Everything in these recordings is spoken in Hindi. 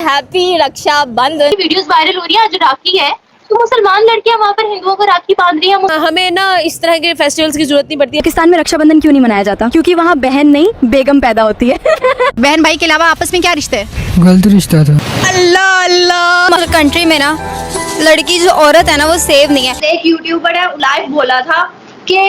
हैप्पी रक्षाबंधन। वीडियोस वायरल हो रही है, आज राखी है तो मुसलमान लड़कियां वहाँ पर हिंदुओं को राखी बांध रही हैं। हमें ना इस तरह के फेस्टिवल्स की जरूरत नहीं पड़ती है। पाकिस्तान में रक्षाबंधन क्यों नहीं मनाया जाता? क्योंकि वहाँ बहन नहीं बेगम पैदा होती है। बहन भाई के अलावा आपस में क्या रिश्ते है? गलत रिश्ता था। अल्लाह अल्लाह। कंट्री में ना लड़की जो औरत है ना वो सेव नहीं है। एक यूट्यूबर है लाइव बोला था कि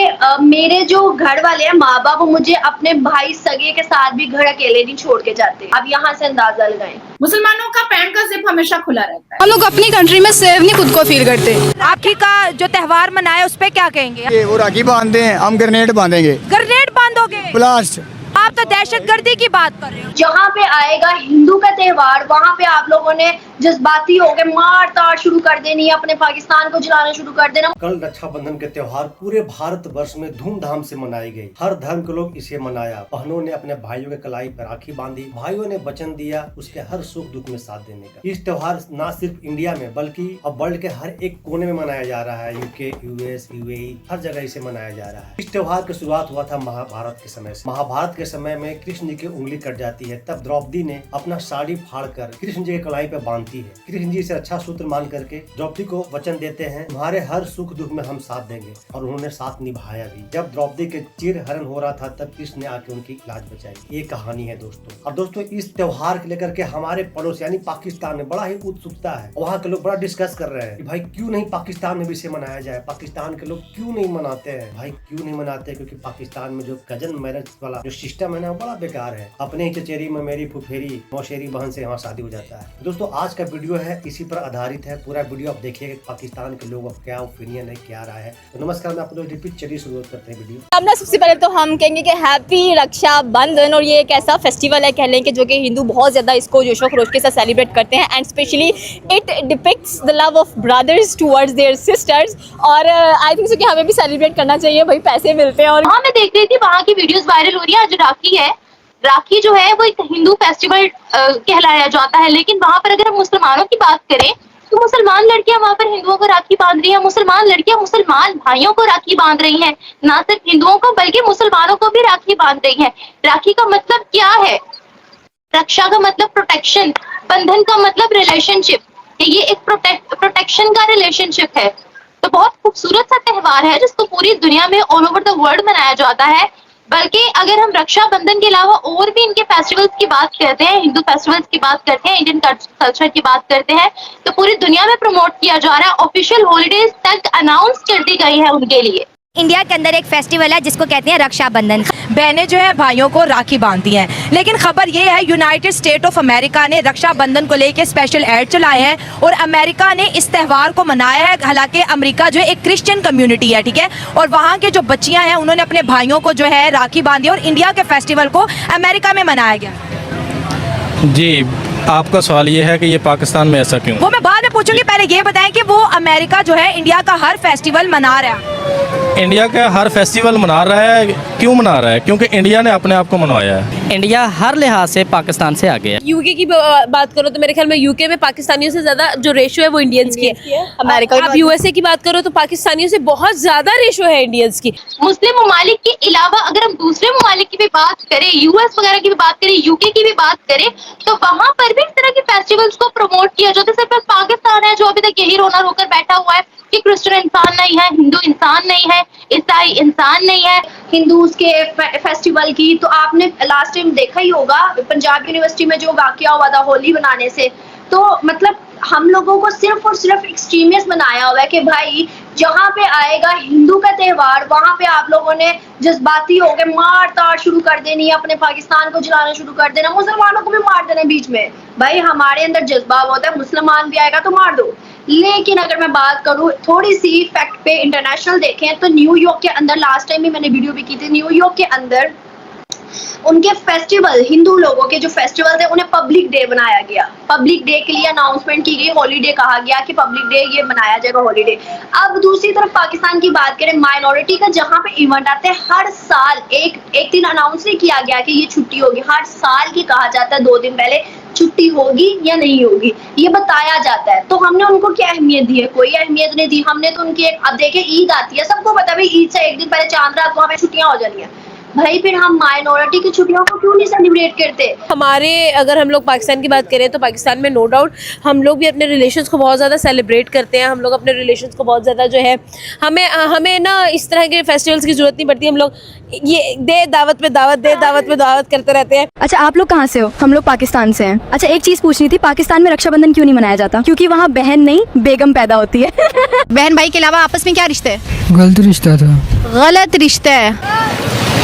मेरे जो घर वाले हैं माँ बाप, वो मुझे अपने भाई सगे के साथ भी घर अकेले नहीं छोड़ के जाते। अब यहाँ से अंदाजा लगाएं। मुसलमानों का पैंट का जिप हमेशा खुला रहता है। हम लोग अपनी कंट्री में सेव नहीं खुद को फील करते। राखी का जो त्योहार मनाए उस पे क्या कहेंगे? वो राखी बांधते हैं, हम ग्रेनेड बांधेंगे। ग्रेनेड बांधोगे? ब्लास्ट। आप तो दहशतगर्दी की बात कर रहे हो। जहाँ पे आएगा हिंदू का त्योहार, वहाँ पे आप लोगों ने जज्बाती होकर मार ताड़ शुरू कर देनी है, अपने पाकिस्तान को जलाना शुरू कर देना। कल रक्षाबंधन के त्योहार पूरे भारत वर्ष में धूमधाम से मनाई गई। हर धर्म के लोग इसे मनाया। बहनों ने अपने भाइयों के कलाई पर राखी बांधी, भाइयों ने वचन दिया उसके हर सुख दुख में साथ देने का। इस त्योहार न सिर्फ इंडिया में बल्कि अब वर्ल्ड के हर एक कोने में मनाया जा रहा है। यूके, यूएस, यूएई हर जगह इसे मनाया जा रहा है। इस त्योहार की शुरुआत हुआ था महाभारत के समय से। महाभारत के समय में कृष्ण जी की उंगली कट जाती है, तब द्रौपदी ने अपना साड़ी फाड़ कर कृष्ण जी के कलाई पर बांधती है। कृष्ण जी से अच्छा सूत्र मान करके द्रौपदी को वचन देते हैं तुम्हारे हर सुख दुख में हम साथ देंगे, और उन्होंने साथ निभाया भी। जब द्रौपदी के चिर हरण हो रहा था तब कृष्ण ने आके उनकी लाज बचाई। ये कहानी है दोस्तों। और दोस्तों इस त्योहार को लेकर के हमारे पड़ोस यानी पाकिस्तान में बड़ा ही उत्सुकता है। वहाँ के लोग बड़ा डिस्कस कर रहे हैं कि भाई क्यों नहीं पाकिस्तान में भी इसे मनाया जाए। पाकिस्तान के लोग क्यों नहीं मनाते हैं? भाई क्यों नहीं मनाते? क्योंकि पाकिस्तान में जो कजन मैरिज वाला जो सिस्टम है ना, बड़ा बेकार है। अपने ही चचेरी में मेरी फुफेरी मौसेरी बहन से यहाँ शादी हो जाता है। दोस्तों आज का वीडियो है इसी पर आधारित है। पूरा वीडियो आप देखिएगा पाकिस्तान के लोग अब क्या ओपिनियन है, क्या राय है। तो नमस्कार, मैं आप लोग रिपीट चलिए शुरुआत करते हैं वीडियो। अब ना सबसे पहले तो हम कहेंगे कि हैप्पी रक्षाबंधन। और ये एक ऐसा फेस्टिवल है कह लें कि जो कि हिंदू बहुत ज़्यादा इसको जोशो खरोश के साथ सेलिब्रेट करते हैं। And specially it depicts the love of brothers towards their sisters. और आई थिंक सो कि हमें भी सेलिब्रेट करना चाहिए, भाई पैसे मिलते हैं। और हाँ, मैं देख रही थी वहाँ की वीडियोस वायरल हो रही है। आज राखी है, राखी जो है वो एक हिंदू फेस्टिवल कहलाया जाता है। लेकिन वहाँ पर अगर हम मुसलमानों की बात करें तो मुसलमान लड़कियां वहाँ पर हिंदुओं को राखी बांध रही हैं। मुसलमान लड़कियां मुसलमान भाइयों को राखी बांध रही हैं, ना सिर्फ हिंदुओं को बल्कि मुसलमानों को भी राखी बांध रही हैं। राखी का मतलब क्या है? रक्षा का मतलब प्रोटेक्शन, बंधन का मतलब रिलेशनशिप। ये एक प्रोटेक्शन का रिलेशनशिप है। तो बहुत खूबसूरत सा त्योहार है जिसको पूरी दुनिया में ऑल ओवर द वर्ल्ड मनाया जाता है। बल्कि अगर हम रक्षाबंधन के अलावा और भी इनके फेस्टिवल्स की बात करते हैं, हिंदू फेस्टिवल्स की बात करते हैं, इंडियन कल्चर की बात करते हैं, तो पूरी दुनिया में प्रमोट किया जा रहा है। ऑफिशियल हॉलीडेज तक अनाउंस कर दी गई है उनके लिए। इंडिया के अंदर एक फेस्टिवल है जिसको कहते हैं रक्षाबंधन। बहनें जो है भाइयों को राखी बांधती हैं। लेकिन खबर ये है यूनाइटेड स्टेट ऑफ अमेरिका ने रक्षाबंधन को लेकर स्पेशल ऐड चलाए हैं और अमेरिका ने इस त्यौहार को मनाया है। हालांकि अमेरिका जो है एक क्रिश्चियन कम्युनिटी है, ठीक है, और वहाँ के जो बच्चियाँ हैं उन्होंने अपने भाइयों को जो है राखी बांधी और इंडिया के फेस्टिवल को अमेरिका में मनाया गया। जी, आपका सवाल ये है कि ये पाकिस्तान में ऐसा क्यों? वो मैं बाद में पूछूंगी, पहले ये बताएं कि वो अमेरिका जो है इंडिया का हर फेस्टिवल मना रहा है। इंडिया का हर फेस्टिवल मना रहा है, क्यों मना रहा है? क्योंकि इंडिया ने अपने आप को मनवाया है। इंडिया हर लिहाज से पाकिस्तान से आगे है। यूके की बात करो तो मेरे ख्याल में यूके में पाकिस्तानियों से ज्यादा जो रेशो है वो इंडियंस की है। अमेरिका आप यूएसए की बात करो तो पाकिस्तानियों से बहुत ज्यादा रेशो है इंडियंस की। मुस्लिम ममालिक के अलावा अगर हम दूसरे ममालिक की भी बात करें, यूएस वगैरह की भी बात करें, यूके की भी बात करें, तो वहाँ पर भी इस तरह के फेस्टिवल्स को प्रमोट किया जाता है। सिर्फ पाकिस्तान है जो अभी तक यही रोना रोकर बैठा हुआ है कि क्रिश्चियन इंसान नहीं है, हिंदू इंसान नहीं है, ईसाई इंसान नहीं है। हिंदूज के फेस्टिवल की तो आपने लास्ट टाइम देखा ही होगा पंजाब यूनिवर्सिटी में जो वाकया हुआ था होली बनाने से। तो मतलब हम लोगों को सिर्फ और सिर्फ एक्सट्रीमिस्ट बनाया हुआ है कि भाई जहाँ पे आएगा हिंदू का त्योहार वहाँ पे आप लोगों ने जज्बाती होकर मार ताड़ शुरू कर देनी है, अपने पाकिस्तान को जलाना शुरू कर देना, मुसलमानों को भी मार देना बीच में। भाई हमारे अंदर जज्बा होता है, मुसलमान भी आएगा तो मार दो। लेकिन अगर मैं बात करूं थोड़ी सी फैक्ट पे इंटरनेशनल देखें तो न्यूयॉर्क के अंदर, लास्ट टाइम भी मैंने वीडियो भी की थी, न्यूयॉर्क के अंदर उनके फेस्टिवल, हिंदू लोगों के जो फेस्टिवल थे उन्हें पब्लिक डे बनाया गया। पब्लिक डे के लिए अनाउंसमेंट की गई, हॉलीडे कहा गया कि पब्लिक डे ये मनाया जाएगा हॉलीडे। अब दूसरी तरफ पाकिस्तान की बात करें, माइनॉरिटी का जहां पे इवेंट आते हैं हर साल एक दिन अनाउंस नहीं किया गया कि ये छुट्टी होगी। हर साल की कहा जाता है 2 दिन पहले छुट्टी होगी या नहीं होगी, ये बताया जाता है। तो हमने उनको क्या अहमियत दी है? कोई अहमियत नहीं दी हमने तो उनकी अब देखे ईद आती है, सबको पता है ईद से 1 दिन पहले चांद रात वहां पे छुट्टियां हो जानी है। भाई फिर हम माइनॉरिटी की छुट्टियों को क्यों नहीं सेलिब्रेट करते? हमारे अगर हम लोग पाकिस्तान की बात करें तो पाकिस्तान में नो डाउट हम लोग भी अपने रिलेशंस को बहुत ज़्यादा सेलिब्रेट करते हैं। हम लोग अपने रिलेशंस को बहुत ज़्यादा जो है हमें ना इस तरह के फेस्टिवल्स की ज़रूरत नहीं पड़ती। हम लोग ये दे दावत पे दावत करते रहते हैं। अच्छा आप लोग कहाँ से हो? हम लोग पाकिस्तान से हैं। अच्छा एक चीज पूछनी थी, पाकिस्तान में रक्षाबंधन क्यों नहीं मनाया जाता? क्योंकि वहाँ बहन नहीं बेगम पैदा होती है। बहन भाई के अलावा आपस में क्या रिश्ते हैं? गलत रिश्ता था। गलत रिश्ता है।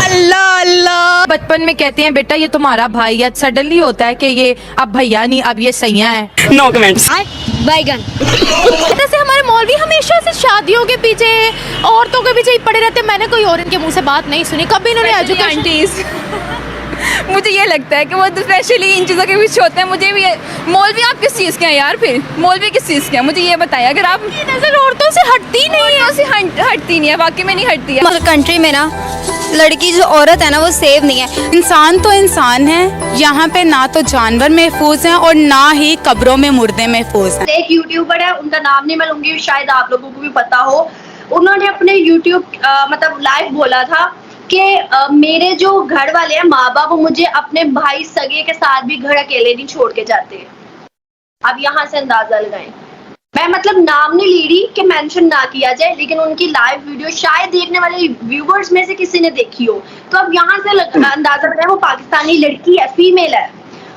अल्लाह अल्लाह। बचपन में कहते हैं बेटा ये तुम्हारा भाई है, सडनली होता है कि ये अब भैया नहीं अब ये सैया है। No comments. बैगन जैसे हमारे मौलवी हमेशा से शादियों के पीछे औरतों के पीछे ही पड़े रहते हैं। मैंने कोई और इनके मुंह से बात नहीं सुनी कभी। इन्होंने एजुकेशन मुझे ये लगता है कि वो स्पेशली इन चीज़ों के पीछे होते हैं। मुझे भी मौलवी आप किस चीज़ के हैं यार? फिर मौलवी किस चीज़ के हैं मुझे ये बताएं। अगर आप नजर औरतों से हटती नहीं है, से हटती नहीं है, वाकई में नहीं हटती है। हमारे कंट्री में ना लड़की जो औरत है ना वो सेव नहीं है। इंसान तो इंसान है, यहाँ पे ना तो जानवर महफूज हैं और ना ही कब्रों में मुर्दे महफूज हैं। एक यूट्यूबर है, उनका नाम नहीं मैं लूंगी, शायद आप लोगों को भी पता हो। उन्होंने अपने यूट्यूब मतलब लाइव बोला था कि मेरे जो घर वाले हैं माँ बाप, वो मुझे अपने भाई सगे के साथ भी घर अकेले नहीं छोड़ के जाते। अब यहाँ से अंदाजा लगाएं। मैं मतलब नाम नहीं ले रही कि मेंशन ना किया जाए, लेकिन उनकी लाइव वीडियो शायद देखने वाले व्यूवर्स में से किसी ने देखी हो। तो अब यहाँ से अंदाजा लगाएं, वो पाकिस्तानी लड़की है, फीमेल है,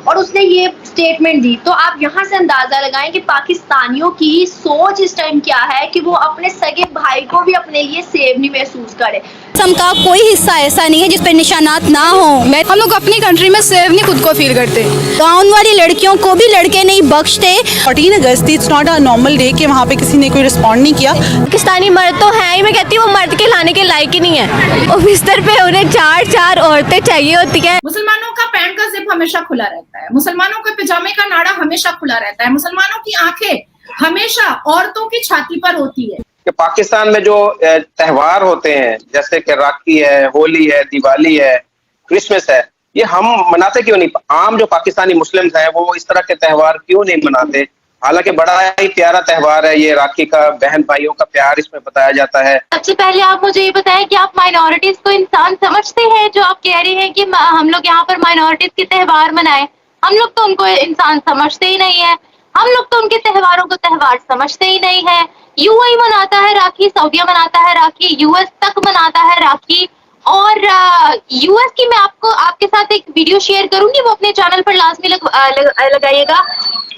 और उसने ये स्टेटमेंट दी। तो आप यहाँ से अंदाजा लगाएं कि पाकिस्तानियों की सोच इस टाइम क्या है कि वो अपने सगे भाई को भी अपने लिए सेफ नहीं महसूस करे। का कोई हिस्सा ऐसा नहीं है जिस पर निशानात ना हो। हम लोग अपनी कंट्री में सेफ नहीं खुद को फील करते। गाँव वाली लड़कियों को भी लड़के नहीं बख्शते। 14 अगस्त थी, it's not a normal day कि वहाँ पे किसी ने कोई रिस्पॉन्ड नहीं किया। पाकिस्तानी मर्द तो है ही, मैं कहती हूँ वो मर्द के लाने के लायक ही नहीं है। और बिस्तर पे उन्हें चार औरतें चाहिए होती है। मुसलमानों का पैंट का जिप हमेशा खुला रहता है, मुसलमानों के पजामे का नाड़ा हमेशा खुला रहता है, मुसलमानों की आंखें हमेशा औरतों की छाती पर होती है। कि पाकिस्तान में जो त्योहार होते हैं जैसे कि राखी है, होली है, दिवाली है, क्रिसमस है, ये हम मनाते क्यों नहीं? आम जो पाकिस्तानी मुस्लिम हैं वो इस तरह के त्योहार क्यों नहीं मनाते? हालांकि बड़ा ही प्यारा त्योहार है ये राखी का, बहन भाइयों का प्यार इसमें बताया जाता है। सबसे पहले आप मुझे ये बताएं कि आप माइनॉरिटीज को इंसान समझते हैं? जो आप कह रहे हैं कि हम लोग यहाँ पर माइनॉरिटीज के त्योहार मनाएं, हम लोग तो उनको इंसान समझते ही नहीं है। हम लोग तो उनके त्योहारों को त्योहार समझते ही नहीं है। यूएई मनाता है राखी, सऊदीया मनाता है राखी, यूएस तक मनाता है राखी। और यूएस की मैं आपके साथ एक वीडियो शेयर करूंगी, वो अपने चैनल पर लाजमी लगाइएगा।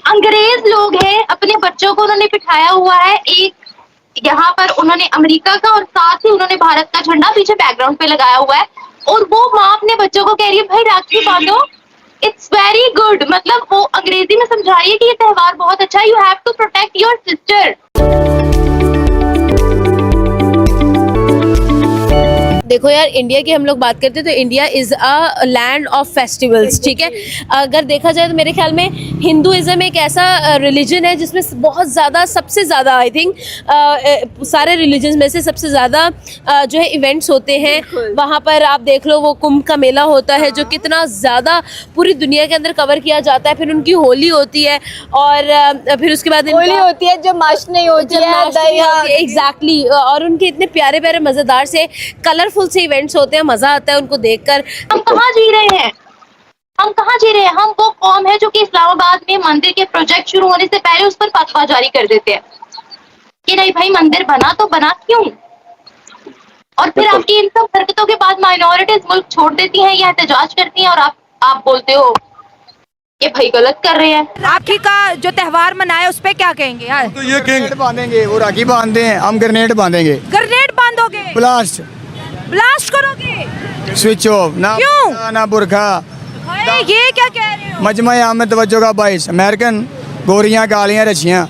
अंग्रेज लोग हैं, अपने बच्चों को उन्होंने बिठाया हुआ है एक यहाँ पर, उन्होंने अमेरिका का और साथ ही उन्होंने भारत का झंडा पीछे बैकग्राउंड पे लगाया हुआ है। और वो माँ अपने बच्चों को कह रही है भाई राखी बांधो, इट्स वेरी गुड। मतलब वो अंग्रेजी में समझा रही है कि ये त्योहार बहुत अच्छा है, you have to protect your sister. देखो यार, इंडिया की हम लोग बात करते हैं तो India is a land of festivals, ठीक है। अगर देखा जाए तो मेरे ख्याल में हिंदुइज़्म एक ऐसा रिलीजन है जिसमें बहुत ज़्यादा, सबसे ज़्यादा आई थिंक सारे रिलीजन में से सबसे ज़्यादा जो है इवेंट्स होते हैं। वहाँ पर आप देख लो वो कुंभ का मेला होता है जो कितना ज़्यादा पूरी दुनिया के अंदर कवर किया जाता है। फिर उनकी होली होती है और फिर उसके बाद होली होती है जो माश नहीं होती है, एग्जैक्टली। और उनके इतने प्यारे प्यारे मज़ेदार से कलरफुल से इवेंट्स होते हैं, मजा आता है उनको देखकर। हम कहाँ जी रहे हैं? हम कहाँ जी रहे हैं? हम वो कौम है जो कि इस्लामाबाद में मंदिर के प्रोजेक्ट शुरू होने से पहले उस पर फतवा जारी कर देते हैं कि नहीं भाई मंदिर बना तो बना क्यों? और फिर आपकी इन सब हरकतों के बाद माइनॉरिटीज मुल्क छोड़ देती हैं या एहतजाज करती हैं और आप बोलते हो ये भाई गलत कर रहे हैं। राखी का जो त्योहार मनाया उस पे क्या कहेंगे यार? तो ये ग्रेनेड बांधेंगे, वो राखी बांधते हैं, हम ग्रेनेड बांधेंगे। ग्रेनेड बांधोगे? ब्लास्ट करोगे? स्विच ऑफ ना। क्यों? ना बुरखा। ये क्या कह रहे हो? मजमा आम तवज्जो का बाइस अमेरिकन गोरियां कालियां रचियां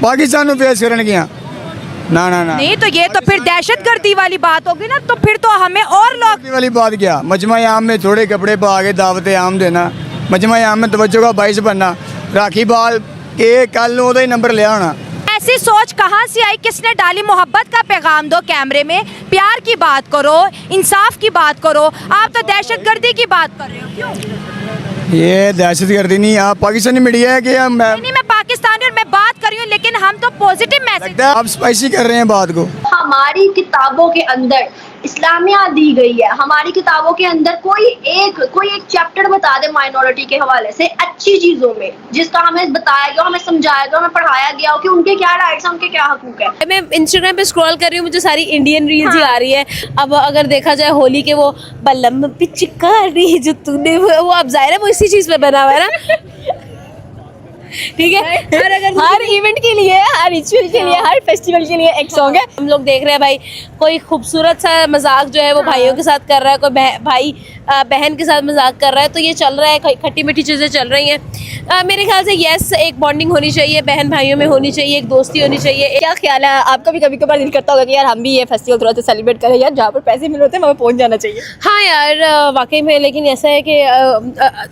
पाकिस्तान में पेश करने की ना ना ना। नहीं तो ये तो फिर दहशतगर्दी वाली बात होगी ना, तो फिर तो हमें और लोग वाली बात क्या, मजमा आम में थोड़े कपड़े पा के दावत आम देना, मजमा आम में तवज्जो का बाइस बनना, राखी बाल के कल ही नंबर ले आना। ऐसी सोच कहाँ से आई? किसने डाली? मोहब्बत का पैगाम दो कैमरे में, प्यार की बात करो, इंसाफ की बात करो। आप तो दहशतगर्दी की बात कर रहे हो। क्यों? ये दहशतगर्दी नहीं, आप पाकिस्तानी मीडिया है कि नहीं, मैं पाकिस्तानी और मैं बात कर रही हूँ, लेकिन हम तो पॉजिटिव मैसेज। आप स्पाइसी कर रहे हैं बात को। हम हमारी किताबों के अंदर इस्लामिया दी गई है, हमारी किताबों के अंदर कोई एक चैप्टर बता दे माइनॉरिटी के हवाले से अच्छी चीजों में, जिसका हमें बताया गया, हमें समझाया गया, हमें पढ़ाया गया हो कि उनके क्या राइट्स हैं, उनके क्या हकूक है। मैं इंस्टाग्राम पे स्क्रॉल कर रही हूँ, मुझे सारी इंडियन रील्स ही आ रही है। अब अगर देखा जाए होली के वो बल्लम पिचकारी जो तूने वो अब जाहिर है वो इसी चीज पे बना हुआ है ना। ठीक है, हर इवेंट के लिए, हर रिचुअल के लिए, हर फेस्टिवल के लिए एक सॉन्ग है। हम लोग देख रहे हैं भाई कोई खूबसूरत सा मजाक जो है वो भाइयों के साथ कर रहा है, कोई भाई बहन के साथ मजाक कर रहा है, तो ये चल रहा है, खट्टी मीठी चीज़ें चल रही हैं। मेरे ख्याल से यस, एक बॉन्डिंग होनी चाहिए, बहन भाइयों में होनी चाहिए, एक दोस्ती होनी चाहिए। क्या ख्याल है आपका? भी कभी कभार दिल करता होगा कि यार हम भी ये फेस्टिवल थोड़ा सा सेलिब्रेट करें यार, जहाँ पर पैसे मिल रहे हैं वहाँ पहुँच जाना चाहिए। हाँ यार वाकई में, लेकिन ऐसा है कि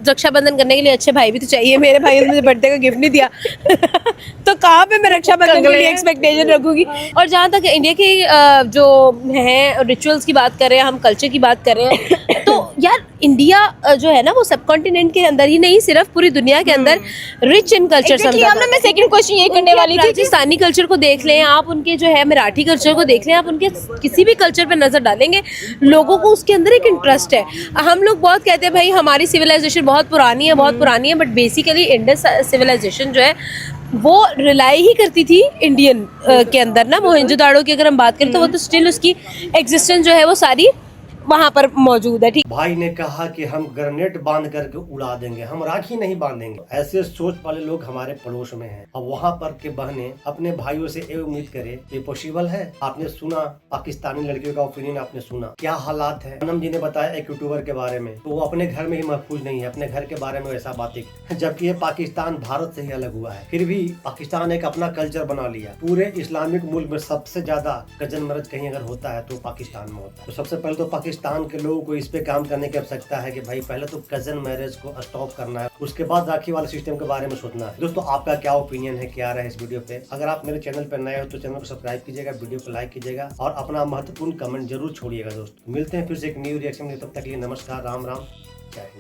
रक्षाबंधन करने के लिए अच्छे भाई भी तो चाहिए। मेरे भाई ने मुझे बर्थडे का गिफ्ट नहीं दिया तो कहाँ पे मैं रक्षाबंधन के लिए एक्सपेक्टेशन रखूंगी। और जहाँ तक इंडिया के जो हैं रिचुअल्स की बात कर रहे हैं, हम कल्चर की बात कर रहे हैं, तो यार इंडिया जो है ना वो सब कॉन्टिनेंट के अंदर ही नहीं, सिर्फ पूरी दुनिया के अंदर रिच इन कल्चर समझा। मैं सेकंड क्वेश्चन ये करने वाली थी। राजस्थानी कल्चर को देख लें आप, उनके जो है मराठी कल्चर को देख लें आप, उनके किसी भी कल्चर पे नजर डालेंगे, लोगों को उसके अंदर एक इंटरेस्ट है। हम लोग बहुत कहते हैं भाई हमारी सिविलाइजेशन बहुत पुरानी है, बहुत पुरानी है, बट बेसिकली इंडस सिविलाइजेशन जो है वो रिलाई ही करती थी इंडियन के अंदर ना। मोहनजोदाड़ो की अगर हम बात करें तो वो तो स्टिल उसकी एग्जिस्टेंस जो है वो सारी वहां पर मौजूद है। ठीक, भाई ने कहा कि हम ग्रेनेड बांध करके उड़ा देंगे, हम राखी नहीं बांधेंगे। ऐसे सोच वाले लोग हमारे पड़ोस में हैं। अब वहाँ पर के बहनें अपने भाइयों से ये उम्मीद करे, ये पॉसिबल है? आपने सुना पाकिस्तानी लड़कियों का ओपिनियन, आपने सुना क्या हालात है। पूनम जी ने बताया एक यूट्यूबर के बारे में, तो वो अपने घर में ही महफूज नहीं है, अपने घर के बारे में वैसा बातें, जबकि ये पाकिस्तान भारत से ही अलग हुआ है। फिर भी पाकिस्तान एक अपना कल्चर बना लिया। पूरे इस्लामिक मुल्क में सबसे ज्यादा गजन मरज कहीं अगर होता है तो पाकिस्तान में होता है। तो सबसे पहले तो पाकिस्तान के लोगों को इस पे काम करने की आवश्यकता है कि भाई पहले तो कजन मैरिज को स्टॉप करना है, उसके बाद राखी वाले सिस्टम के बारे में सोचना है। दोस्तों आपका क्या ओपिनियन है, क्या रहा है इस वीडियो पे? अगर आप मेरे चैनल पे नए हो तो चैनल को सब्सक्राइब कीजिएगा, वीडियो को लाइक कीजिएगा और अपना महत्वपूर्ण कमेंट जरूर छोड़िएगा। दोस्तों मिलते हैं फिर से एक न्यू रिएक्शन में, तब तक के लिए नमस्कार, राम राम, जय हिंद।